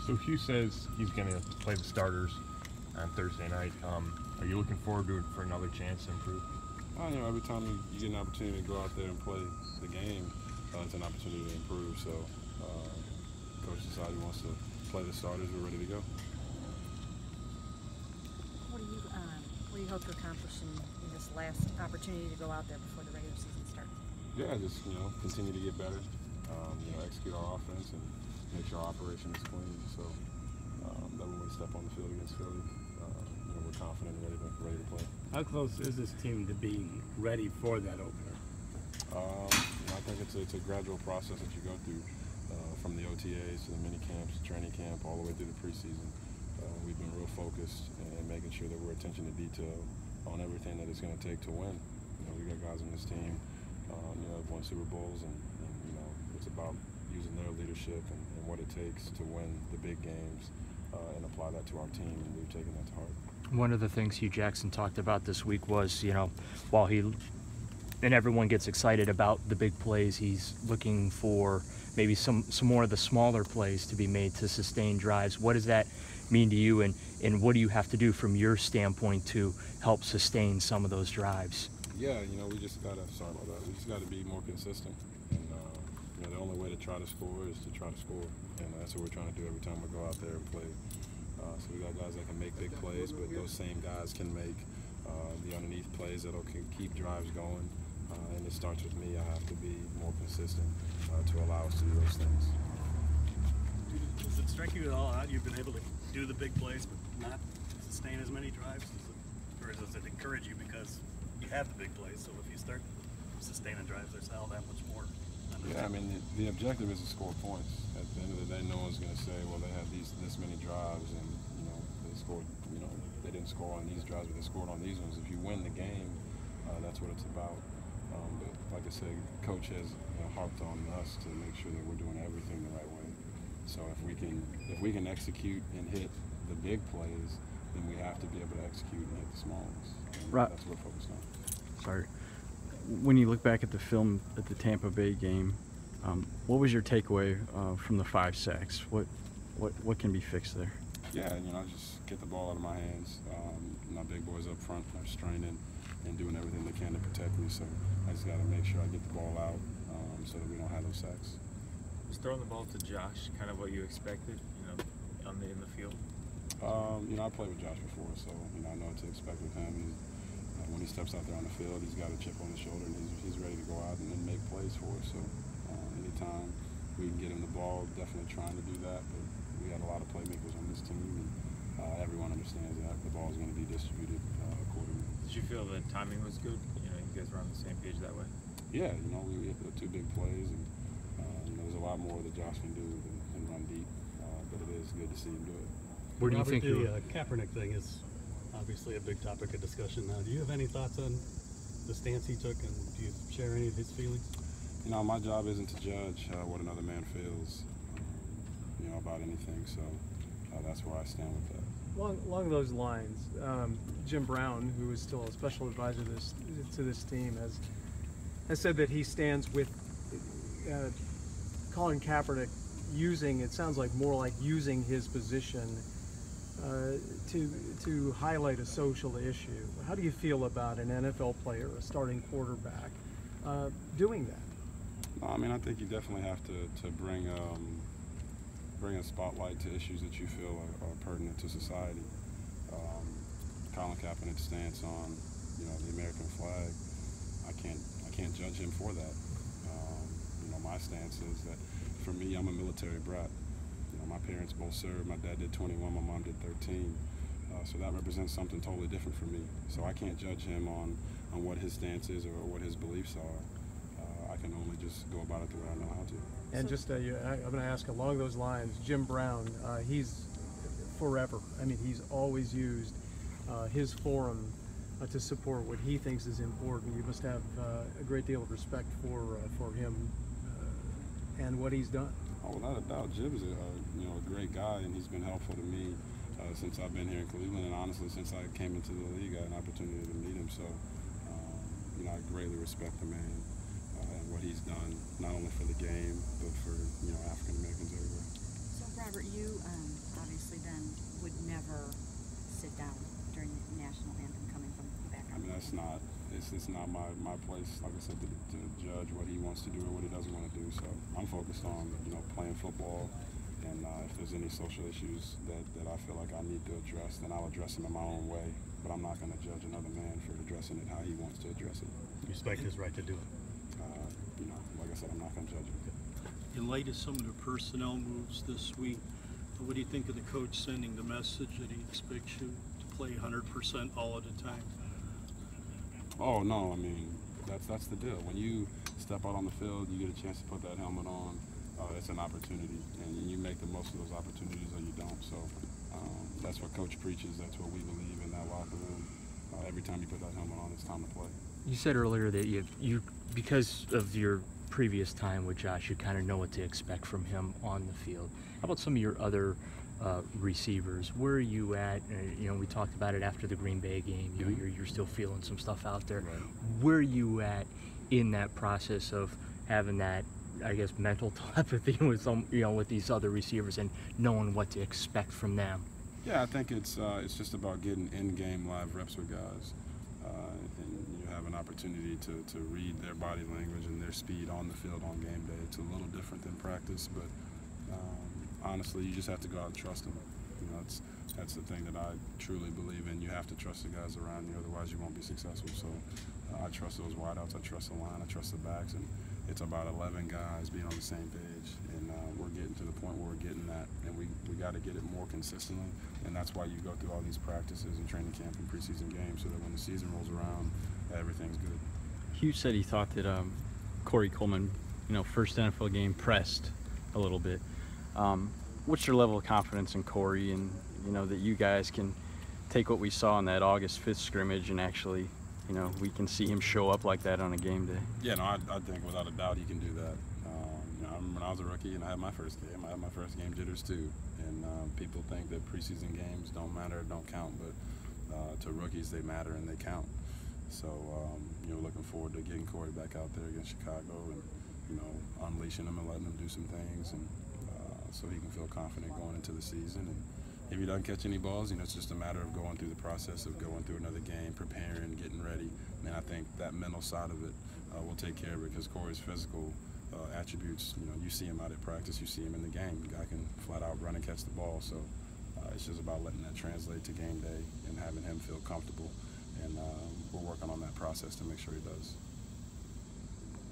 So Hugh says he's going to play the starters on Thursday night. Are you looking forward to it for another chance to improve? Every time you get an opportunity to go out there and play the game, it's an opportunity to improve. So, Coach decided he wants to play the starters. We're ready to go. What do you hope to accomplish in this last opportunity to go out there before the regular season starts? Yeah, just continue to get better. Execute our offense and make sure our operation is clean. So that when we step on the field against Philly, we're confident and ready to play. How close is this team to being ready for that opener? I think it's a gradual process that you go through from the OTAs to the mini camps, training camp, all the way through the preseason. We've been real focused and making sure that we're attention to detail on everything that it's going to take to win. We got guys on this team, have won Super Bowls, and it's about using their leadership and what it takes to win the big games and apply that to our team, and we've taken that to heart. One of the things Hugh Jackson talked about this week was, while and everyone gets excited about the big plays, he's looking for maybe some more of the smaller plays to be made to sustain drives. What does that mean to you, and what do you have to do from your standpoint to help sustain some of those drives? Yeah, we just got to be more consistent. And the only way to try to score is to try to score. And that's what we're trying to do every time we go out there and play. So we got guys that can make big plays, but those same guys can make the underneath plays that'll keep drives going. And it starts with me. I have to be more consistent to allow us to do those things. Does it strike you at all how you've been able to do the big plays but not sustain as many drives? Or does it encourage you because you have the big plays, so if you start sustaining drives, there's all that much more? Yeah, the objective is to score points. At the end of the day, no one's going to say, well, they had this many drives and they scored. They didn't score on these drives, but they scored on these ones. If you win the game, that's what it's about. But like I said, Coach has harped on us to make sure that we're doing everything the right way. So if we can execute and hit the big plays, then we have to be able to execute and hit the small ones. That's what we're focused on. Sorry. When you look back at the film at the Tampa Bay game, what was your takeaway from the 5 sacks? What can be fixed there? Yeah, just get the ball out of my hands. My big boys up front are straining and doing everything they can to protect me. So I just got to make sure I get the ball out so that we don't have those sacks. Was throwing the ball to Josh kind of what you expected, in the field? I played with Josh before, so I know what to expect with him. When he steps out there on the field, he's got a chip on his shoulder, and he's ready to go out and then make plays for us. So anytime we can get him the ball, definitely trying to do that. But we got a lot of playmakers on this team, and everyone understands that the ball is going to be distributed accordingly. Did you feel the timing was good? You guys were on the same page that way? Yeah, we hit the 2 big plays, and there's a lot more that Josh can do than run deep. But it is good to see him do it. Where do you think the Kaepernick thing is obviously a big topic of discussion now. Do you have any thoughts on the stance he took, and do you share any of his feelings? My job isn't to judge what another man feels, about anything. So that's where I stand with that. Along those lines, Jim Brown, who is still a special advisor to this team, has said that he stands with Colin Kaepernick it sounds like more like using his position to highlight a social issue. How do you feel about an NFL player, a starting quarterback, doing that? I think you definitely have to bring a spotlight to issues that you feel are pertinent to society. Colin Kaepernick's stance on the American flag, I can't judge him for that. My stance is that for me, I'm a military brat. My parents both served. My dad did 21, my mom did 13. So that represents something totally different for me. So I can't judge him on what his stance is or what his beliefs are. I can only just go about it the way I know how to. And just, I'm going to ask along those lines, Jim Brown, he's forever. He's always used his forum to support what he thinks is important. You must have a great deal of respect for him and what he's done. Oh, without a doubt, Jim is a great guy, and he's been helpful to me since I've been here in Cleveland, and honestly, since I came into the league, I had an opportunity to meet him. So, I greatly respect the man and what he's done, not only for the game, but for African Americans everywhere. So, Robert, you that's not. It's not my place, like I said, to judge what he wants to do or what he doesn't want to do. So I'm focused on, playing football, and if there's any social issues that I feel like I need to address, then I'll address them in my own way. But I'm not going to judge another man for addressing it how he wants to address it. You respect his right to do it. Like I said, I'm not going to judge him. In light of some of the personnel moves this week, what do you think of the coach sending the message that he expects you to play 100% all of the time? Oh no, I mean that's the deal. When you step out on the field, you get a chance to put that helmet on. It's an opportunity, and you make the most of those opportunities, or you don't. So that's what Coach preaches. That's what we believe in that locker room. Every time you put that helmet on, it's time to play. You said earlier that you because of your previous time with Josh, you kind of know what to expect from him on the field. How about some of your other receivers? Where are you at? We talked about it after the Green Bay game. You're still feeling some stuff out there. Right. Where are you at in that process of having that, I guess, mental telepathy with with these other receivers and knowing what to expect from them? Yeah, I think it's just about getting in-game live reps with guys, and you have an opportunity to read their body language and their speed on the field on game day. It's a little different than practice, but honestly, you just have to go out and trust them. That's the thing that I truly believe in. You have to trust the guys around you, otherwise you won't be successful. So I trust those wideouts, I trust the line, I trust the backs, and it's about 11 guys being on the same page. And we're getting to the point where we're getting that, and we got to get it more consistently. And that's why you go through all these practices and training camp and preseason games, so that when the season rolls around, everything's good. Hugh said he thought that Corey Coleman, first NFL game, pressed a little bit. What's your level of confidence in Corey, and that you guys can take what we saw in that August 5th scrimmage and actually, we can see him show up like that on a game day? Yeah, no, I think without a doubt he can do that. I remember when I was a rookie and I had my first game. I had my first game jitters too, and people think that preseason games don't matter, don't count, but to rookies they matter and they count. So looking forward to getting Corey back out there against Chicago and unleashing him and letting him do some things, and so he can feel confident going into the season. And if he doesn't catch any balls, it's just a matter of going through the process of going through another game, preparing, getting ready. And I think that mental side of it will take care of it, because Corey's physical attributes, you see him out at practice, you see him in the game. The guy can flat out run and catch the ball. So it's just about letting that translate to game day and having him feel comfortable. And we're working on that process to make sure he does.